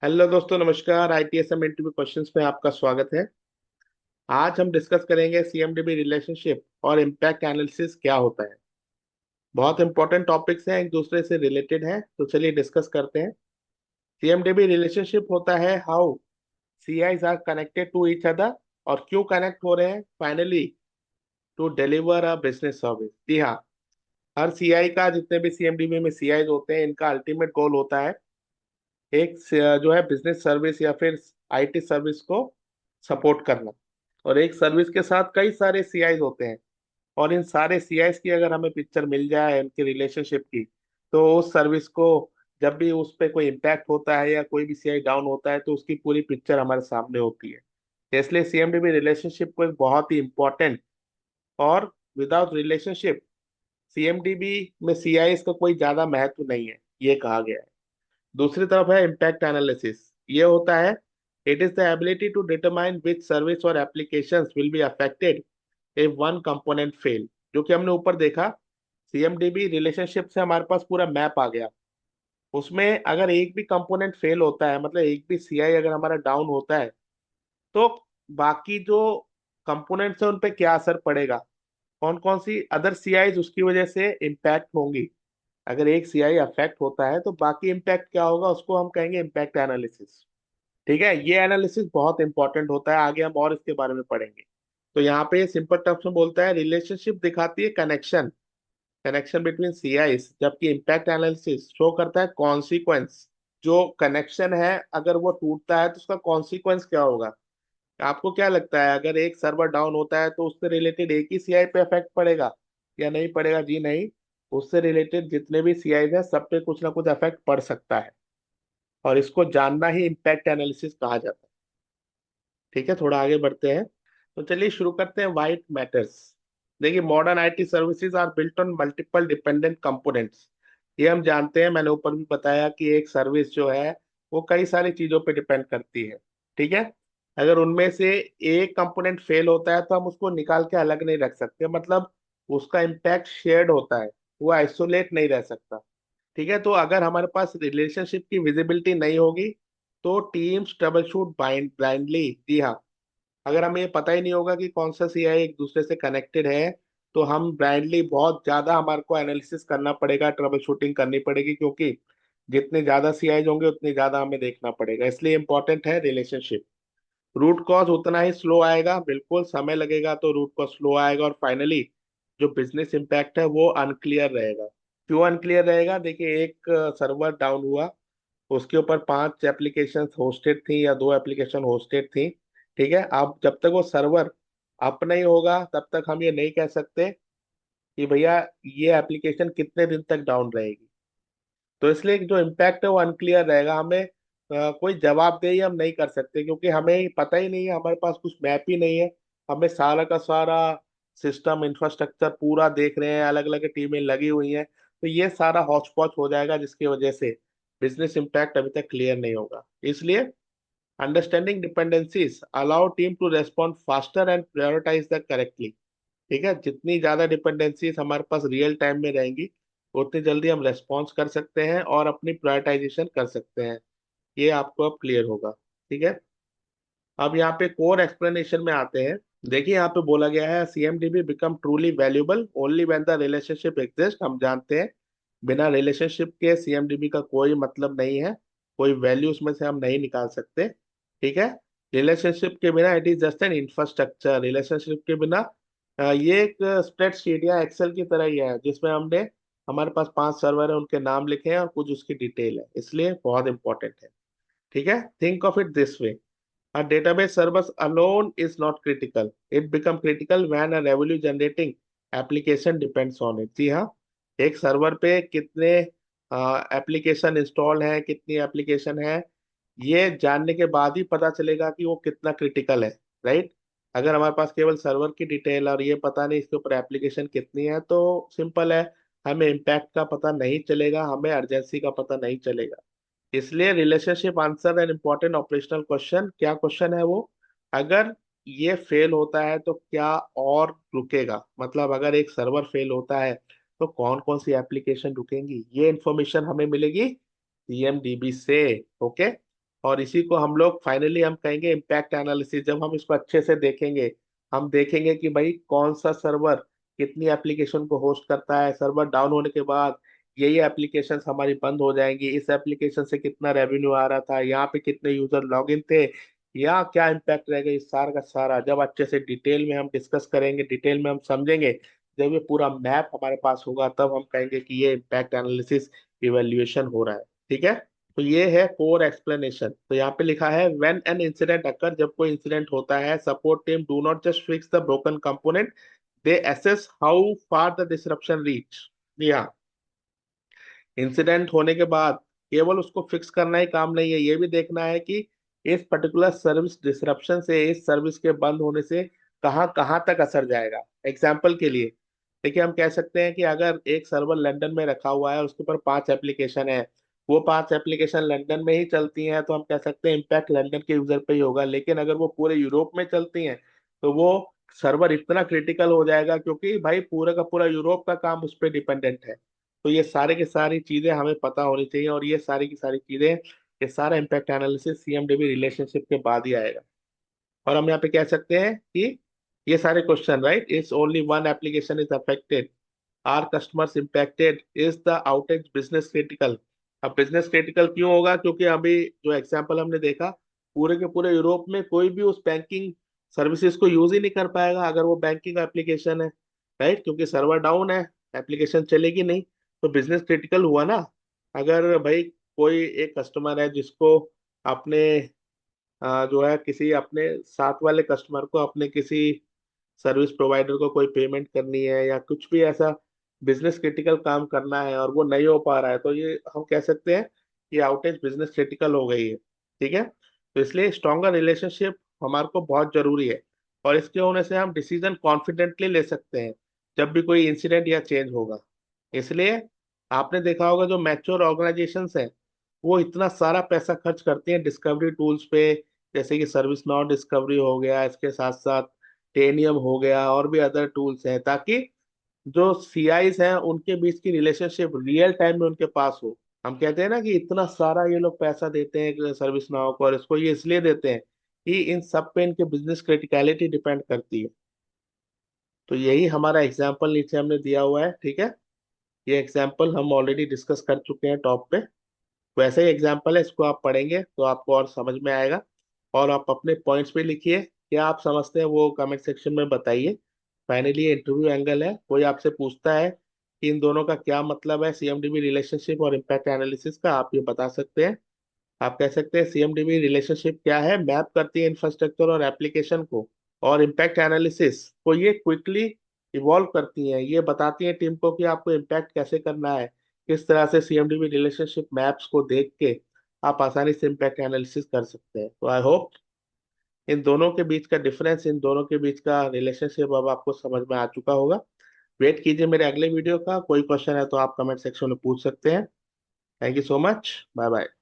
Hello दोस्तों, नमस्कार। ITSM interview questions में आपका स्वागत है। आज हम डिस्कस करेंगे सीएमडीबी रिलेशनशिप और इम्पैक्ट एनालिसिस क्या होता है। बहुत इंपॉर्टेंट टॉपिक्स हैं, एक दूसरे से रिलेटेड हैं, तो चलिए डिस्कस करते हैं। सीएमडीबी रिलेशनशिप होता है how CIs are connected to each other, और क्यों कनेक्ट हो रहे हैं finally to deliver a business service. जी हाँ, हर सीआई का, जितने भी सीएमडीबी में सीआईज होते हैं, इनका अल्टीमेट गोल होता है एक जो है बिजनेस सर्विस या फिर आईटी सर्विस को सपोर्ट करना। और एक सर्विस के साथ कई सारे सीआईज होते हैं, और इन सारे सीआईज की अगर हमें पिक्चर मिल जाए उनकी रिलेशनशिप की, तो उस सर्विस को जब भी उस पर कोई इम्पैक्ट होता है या कोई भी सीआई डाउन होता है तो उसकी पूरी पिक्चर हमारे सामने होती है। इसलिए सीएमडीबी रिलेशनशिप को एक बहुत ही इंपॉर्टेंट, और विदाउट रिलेशनशिप सीएमडीबी में सीआईएस का कोई ज्यादा महत्व नहीं है, ये कहा गया है। दूसरी तरफ है इम्पैक्ट एनालिसिस। ये होता है it is the ability to determine which service और applications will be affected if one component fail. जो कि हमने ऊपर देखा, सीएमडीबी रिलेशनशिप से हमारे पास पूरा मैप आ गया। उसमें अगर एक भी कंपोनेंट फेल होता है, मतलब एक भी सीआई अगर हमारा डाउन होता है, तो बाकी जो कंपोनेंट्स है उन पे क्या असर पड़ेगा, कौन कौन सी अदर सीआईज उसकी वजह से इम्पैक्ट होंगी। अगर एक सीआई अफेक्ट होता है तो बाकी इम्पैक्ट क्या होगा, उसको हम कहेंगे इम्पैक्ट एनालिसिस। ठीक है, ये एनालिसिस बहुत इंपॉर्टेंट होता है, आगे हम और इसके बारे में पढ़ेंगे। तो यहाँ पे सिंपल टर्म्स में बोलता है रिलेशनशिप दिखाती है कनेक्शन, कनेक्शन बिटवीन सीआईस, जबकि इम्पैक्ट एनालिसिस शो करता है कॉन्सिक्वेंस। जो कनेक्शन है अगर वो टूटता है तो उसका कॉन्सिक्वेंस क्या होगा। आपको क्या लगता है, अगर एक सर्वर डाउन होता है तो उससे रिलेटेड एक ही सीआई पे इफेक्ट पड़ेगा या नहीं पड़ेगा? जी नहीं, उससे रिलेटेड जितने भी सीआई है सब पे कुछ ना कुछ इफेक्ट पड़ सकता है, और इसको जानना ही इम्पैक्ट एनालिसिस कहा जाता है। ठीक है, थोड़ा आगे बढ़ते हैं। तो चलिए शुरू करते हैं, वाइट मैटर्स। देखिए, modern IT services are built on multiple dependent components. ये हम जानते हैं, मैंने ऊपर भी बताया कि एक सर्विस जो है वो कई सारी चीजों पे डिपेंड करती है। ठीक है, अगर उनमें से एक कंपोनेंट फेल होता है तो हम उसको निकाल के अलग नहीं रख सकते, मतलब उसका इम्पैक्ट शेयर्ड होता है, वो आइसोलेट नहीं रह सकता। ठीक है, तो अगर हमारे पास रिलेशनशिप की विजिबिलिटी नहीं होगी तो टीम्स ट्रबल शूट ब्लाइंडली। जी हाँ, अगर हमें ये पता ही नहीं होगा कि कौन सा सीआई एक दूसरे से कनेक्टेड है, तो हम ब्लाइंडली बहुत ज्यादा हमारे को एनालिसिस करना पड़ेगा, ट्रबल शूटिंग करनी पड़ेगी, क्योंकि जितने ज्यादा सीआई होंगे उतने ज्यादा हमें देखना पड़ेगा। इसलिए इंपॉर्टेंट है रिलेशनशिप। रूट कॉज उतना ही स्लो आएगा, बिल्कुल समय लगेगा तो रूट कॉज स्लो आएगा, और फाइनली जो बिजनेस इम्पैक्ट है वो अनक्लियर रहेगा। क्यों अनक्लियर रहेगा? देखिए, एक सर्वर डाउन हुआ, उसके ऊपर 5 एप्लीकेशन होस्टेड थी या 2 एप्लीकेशन होस्टेड थी। ठीक है, अब जब तक वो सर्वर अप नहीं होगा तब तक हम ये नहीं कह सकते कि भैया ये एप्लीकेशन कितने दिन तक डाउन रहेगी। तो इसलिए जो इम्पैक्ट है वो अनक्लियर रहेगा, हमें कोई जवाबदेही हम नहीं कर सकते, क्योंकि हमें पता ही नहीं है, हमारे पास कुछ मैप ही नहीं है। हमें सारा का सारा सिस्टम इंफ्रास्ट्रक्चर पूरा देख रहे हैं, अलग अलग टीमें लगी हुई हैं, तो ये सारा हौच पौच हो जाएगा, जिसकी वजह से बिजनेस इम्पैक्ट अभी तक क्लियर नहीं होगा। इसलिए understanding dependencies allow team to respond faster and prioritise the correctly. ठीक है, जितनी ज्यादा डिपेंडेंसीज हमारे पास रियल टाइम में रहेंगी उतनी जल्दी हम रेस्पॉन्स कर सकते हैं और अपनी प्रायोरिटाइजेशन कर सकते हैं। ये आपको अब क्लियर होगा। ठीक है, अब यहाँ पे कोर एक्सप्लेनेशन में आते हैं। देखिए, यहाँ पे बोला गया है CMDB become truly valuable only when the relationship exist. हम जानते हैं बिना रिलेशनशिप के सीएमडीबी का कोई मतलब नहीं है, कोई वैल्यू उसमें से हम नहीं निकाल सकते। ठीक है, रिलेशनशिप के बिना it is just an infrastructure. Relationship के बिना ये एक स्प्रेडशीट या एक्सेल की तरह ही है, जिसमें हमने हमारे पास 5 सर्वर है, उनके नाम लिखे हैं और कुछ उसकी डिटेल है, इसलिए बहुत इंपॉर्टेंट है। ठीक है, think of it this way, a database service alone is not critical. It become critical when a revenue generating application depends on it. जी हाँ, एक सर्वर पे कितने एप्लीकेशन इंस्टॉल हैं, कितनी एप्लीकेशन है, ये जानने के बाद ही पता चलेगा कि वो कितना क्रिटिकल है। राइट, अगर हमारे पास केवल सर्वर की डिटेल और ये पता नहीं इसके ऊपर एप्लीकेशन कितनी है, तो सिंपल है, हमें इम्पैक्ट का पता नहीं चलेगा, हमें अर्जेंसी का पता नहीं चलेगा। इसलिए relationship answer an important operational question. क्या क्वेश्चन है वो? अगर ये फेल होता है तो क्या और रुकेगा, मतलब अगर एक सर्वर फेल होता है तो कौन कौन सी एप्लीकेशन रुकेंगी, ये इंफॉर्मेशन हमें मिलेगी सीएमडीबी से। ओके, और इसी को हम लोग फाइनली हम कहेंगे इम्पैक्ट एनालिसिस। जब हम इसको अच्छे से देखेंगे, हम देखेंगे कि भाई कौन सा सर्वर कितनी एप्लीकेशन को होस्ट करता है, सर्वर डाउन होने के बाद ये एप्लीकेशंस हमारी बंद हो जाएंगी, इस एप्लीकेशन से कितना रेवेन्यू आ रहा था, यहाँ पे कितने यूजर लॉगिन थे, या क्या इम्पैक्ट रहेगा, इस सारा का सारा जब अच्छे से डिटेल में हम डिस्कस करेंगे, डिटेल में हम समझेंगे, जब ये पूरा मैप हमारे पास होगा तब हम कहेंगे कि ये इम्पैक्ट एनालिसिस इवेल्युएशन हो रहा है। ठीक है, तो ये है कोर एक्सप्लेनेशन। तो यहाँ पे लिखा है व्हेन एन इंसिडेंट अकर, जब कोई इंसिडेंट होता है, support team do not just fix the broken component, they assess how far the disruption reach. जी हाँ, इंसिडेंट होने के बाद केवल उसको फिक्स करना ही काम नहीं है, ये भी देखना है कि इस पर्टिकुलर सर्विस डिसरप्शन से, इस सर्विस के बंद होने से कहाँ कहाँ तक असर जाएगा। एग्जाम्पल के लिए देखिए, हम कह सकते हैं कि अगर एक सर्वर लंदन में रखा हुआ है, उसके ऊपर 5 एप्लीकेशन है, वो 5 एप्लीकेशन लंदन में ही चलती हैं, तो हम कह सकते हैं इम्पैक्ट लंदन के यूजर पे ही होगा। लेकिन अगर वो पूरे यूरोप में चलती हैं तो वो सर्वर इतना क्रिटिकल हो जाएगा, क्योंकि भाई पूरा का पूरा यूरोप का काम उस पर डिपेंडेंट है। तो ये सारे की सारी चीजें हमें पता होनी चाहिए, और ये सारी की सारी चीजें, ये सारा इम्पैक्ट एनालिसिस सीएमडीबी रिलेशनशिप के बाद ही आएगा। और हम यहाँ पे कह सकते हैं कि ये सारे question, right, is only one application is affected, are customers impacted, is the outage business critical. अब बिजनेस क्रिटिकल क्यों होगा? क्योंकि अभी जो एग्जांपल हमने देखा, पूरे के पूरे यूरोप में कोई भी उस बैंकिंग सर्विसेज को यूज ही नहीं कर पाएगा अगर वो बैंकिंग एप्लीकेशन है, राइट, क्योंकि सर्वर डाउन है, एप्लीकेशन चलेगी नहीं। तो बिजनेस क्रिटिकल हुआ ना। अगर भाई कोई एक कस्टमर है जिसको अपने जो है किसी अपने साथ वाले कस्टमर को अपने किसी सर्विस प्रोवाइडर को कोई पेमेंट करनी है, या कुछ भी ऐसा बिजनेस क्रिटिकल काम करना है और वो नहीं हो पा रहा है, तो ये हम कह सकते हैं कि आउटेज बिजनेस क्रिटिकल हो गई है। ठीक है, तो इसलिए स्ट्रॉन्गर रिलेशनशिप हमारे को बहुत जरूरी है, और इसके होने से हम डिसीजन कॉन्फिडेंटली ले सकते हैं जब भी कोई इंसिडेंट या चेंज होगा। इसलिए आपने देखा होगा जो मैच्योर ऑर्गेनाइजेशंस हैं, वो इतना सारा पैसा खर्च करती हैं डिस्कवरी टूल्स पे, जैसे कि सर्विस नाउ डिस्कवरी हो गया, इसके साथ साथ टेनियम हो गया, और भी अदर टूल्स हैं, ताकि जो सीआईज हैं उनके बीच की रिलेशनशिप रियल टाइम में उनके पास हो। हम कहते हैं ना कि इतना सारा ये लोग पैसा देते हैं सर्विस नाउ को, और इसको ये इसलिए देते हैं कि इन सब पे इनके बिजनेस क्रिटिकलिटी डिपेंड करती है। तो यही हमारा एग्जाम्पल नीचे हमने दिया हुआ है। ठीक है, ये एग्जाम्पल हम ऑलरेडी डिस्कस कर चुके हैं टॉप पे। वैसे ही एग्जाम्पल है, इसको आप पढ़ेंगे तो आपको और समझ में आएगा। और आप अपने पॉइंट्स भी लिखिए, क्या आप समझते हैं वो कमेंट सेक्शन में बताइए। फाइनली ये इंटरव्यू एंगल है, कोई आपसे पूछता है कि इन दोनों का क्या मतलब है, सीएमडीबी रिलेशनशिप और इम्पैक्ट एनालिसिस का, आप ये बता सकते हैं। आप कह सकते हैं सीएमडीबी रिलेशनशिप क्या है, मैप करती है इंफ्रास्ट्रक्चर और एप्लीकेशन को, और इम्पैक्ट एनालिसिस को ये क्विकली इवॉल्व करती हैं, ये बताती हैं टीम को कि आपको इम्पैक्ट कैसे करना है। किस तरह से सीएमडीबी रिलेशनशिप मैप्स को देख के आप आसानी से इम्पैक्ट एनालिसिस कर सकते हैं। तो आई होप इन दोनों के बीच का डिफरेंस, इन दोनों के बीच का रिलेशनशिप अब आपको समझ में आ चुका होगा। वेट कीजिए मेरे अगले वीडियो का, कोई क्वेश्चन है तो आप कमेंट सेक्शन में पूछ सकते हैं। Thank you so much, bye bye.